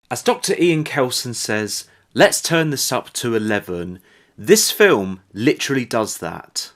As Dr. Ian Kelson says, let's turn this up to 11. This film literally does that.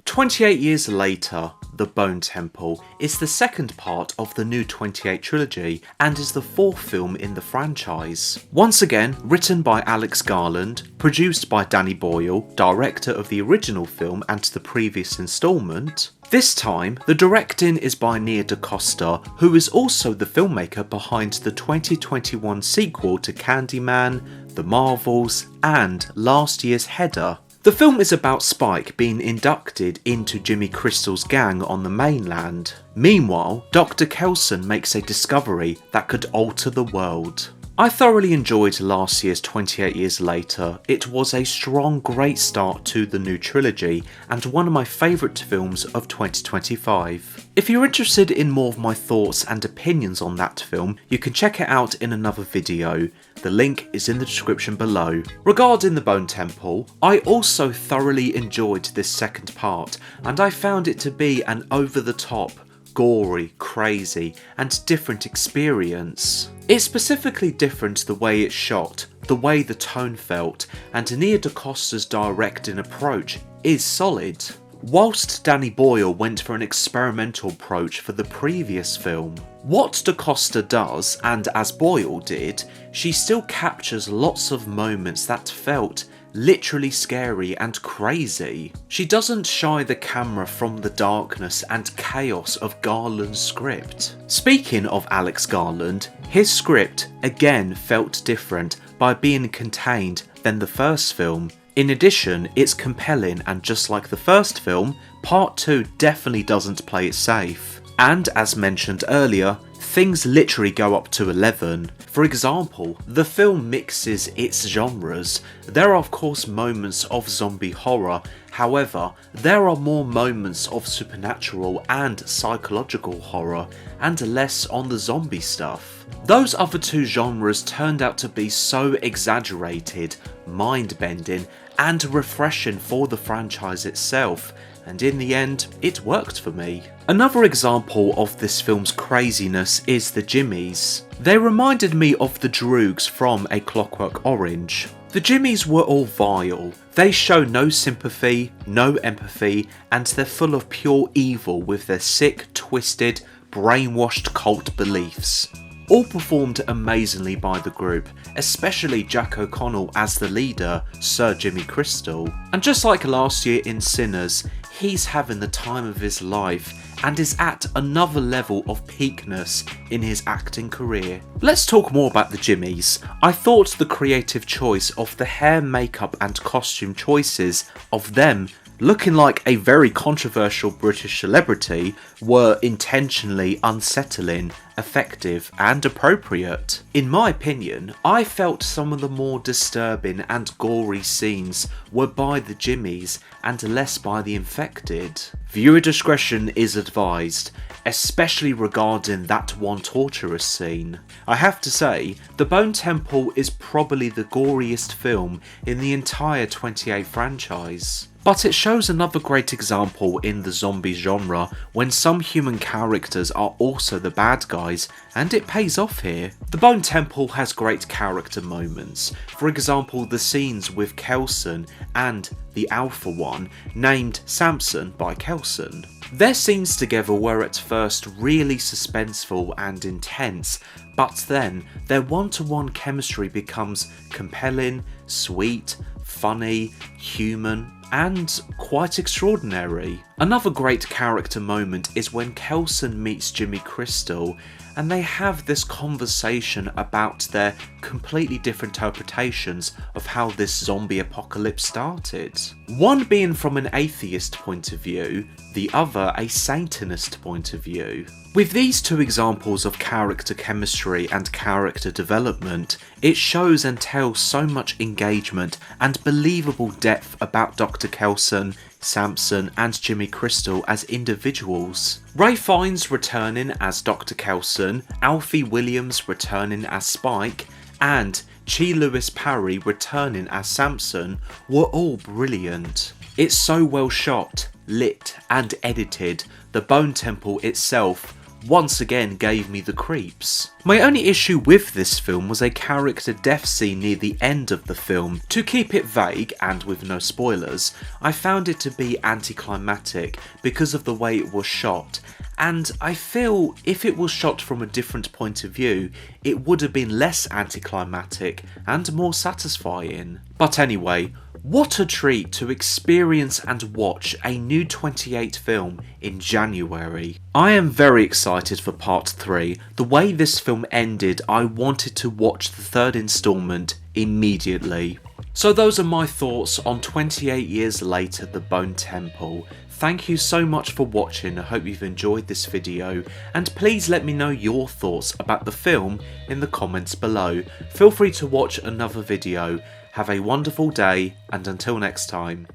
28 years later, The Bone Temple is the second part of the new 28 trilogy and is the fourth film in the franchise. Once again, written by Alex Garland, produced by Danny Boyle, director of the original film and the previous instalment. This time, the directing is by Nia DaCosta, who is also the filmmaker behind the 2021 sequel to Candyman, The Marvels, and last year's Header. The film is about Spike being inducted into Jimmy Crystal's gang on the mainland. Meanwhile, Dr. Kelson makes a discovery that could alter the world. I thoroughly enjoyed last year's 28 Years Later. It was a strong, great start to the new trilogy and one of my favourite films of 2025. If you're interested in more of my thoughts and opinions on that film, you can check it out in another video. The link is in the description below. Regarding The Bone Temple, I also thoroughly enjoyed this second part, and I found it to be an over-the-top, gory, crazy, and different experience. It's specifically different the way it's shot, the way the tone felt, and Nia DaCosta's directing approach is solid. Whilst Danny Boyle went for an experimental approach for the previous film. What DaCosta does, and as Boyle did, she still captures lots of moments that felt literally scary and crazy. She doesn't shy the camera from the darkness and chaos of Garland's script. Speaking of Alex Garland, his script again felt different by being contained than the first film. In addition, it's compelling, and just like the first film, part 2 definitely doesn't play it safe. And as mentioned earlier, things literally go up to 11. For example, the film mixes its genres. There are of course moments of zombie horror, however, there are more moments of supernatural and psychological horror, and less on the zombie stuff. Those other two genres turned out to be so exaggerated, mind-bending, and refreshing for the franchise itself, and in the end, it worked for me. Another example of this film's craziness is the Jimmies. They reminded me of the Droogs from A Clockwork Orange. The Jimmies were all vile. They show no sympathy, no empathy, and they're full of pure evil with their sick, twisted, brainwashed cult beliefs. All performed amazingly by the group, especially Jack O'Connell as the leader, Sir Jimmy Crystal. And just like last year in Sinners, he's having the time of his life and is at another level of peakness in his acting career. Let's talk more about the Jimmies. I thought the creative choice of the hair, makeup and costume choices of them looking like a very controversial British celebrity were intentionally unsettling, effective and appropriate. In my opinion, I felt some of the more disturbing and gory scenes were by the Jimmies and less by the infected. Viewer discretion is advised, especially regarding that one torturous scene. I have to say, The Bone Temple is probably the goriest film in the entire 28 franchise. But it shows another great example in the zombie genre when some human characters are also the bad guys, and it pays off here. The Bone Temple has great character moments, for example the scenes with Kelson and the Alpha One, named Samson by Kelson. Their scenes together were at first really suspenseful and intense, but then their one-to-one chemistry becomes compelling, sweet, funny, human, and quite extraordinary. Another great character moment is when Kelson meets Jimmy Crystal and they have this conversation about their completely different interpretations of how this zombie apocalypse started. One being from an atheist point of view, the other a Satanist point of view. With these two examples of character chemistry and character development, it shows and tells so much engagement and believable depth about Dr. Kelson, Samson and Jimmy Crystal as individuals. Ray Fiennes returning as Dr. Kelson, Alfie Williams returning as Spike, and Chi Lewis Parry returning as Samson were all brilliant. It's so well shot, lit and edited. The Bone Temple itself once again gave me the creeps. My only issue with this film was a character death scene near the end of the film. To keep it vague, and with no spoilers, I found it to be anticlimactic because of the way it was shot, and I feel if it was shot from a different point of view, it would have been less anticlimactic and more satisfying. But anyway, what a treat to experience and watch a new 28 film in January. I am very excited for part 3. The way this film ended, I wanted to watch the third instalment immediately. So those are my thoughts on 28 years later, The Bone Temple. Thank you so much for watching, I hope you've enjoyed this video, and please let me know your thoughts about the film in the comments below. Feel free to watch another video. Have a wonderful day, and until next time.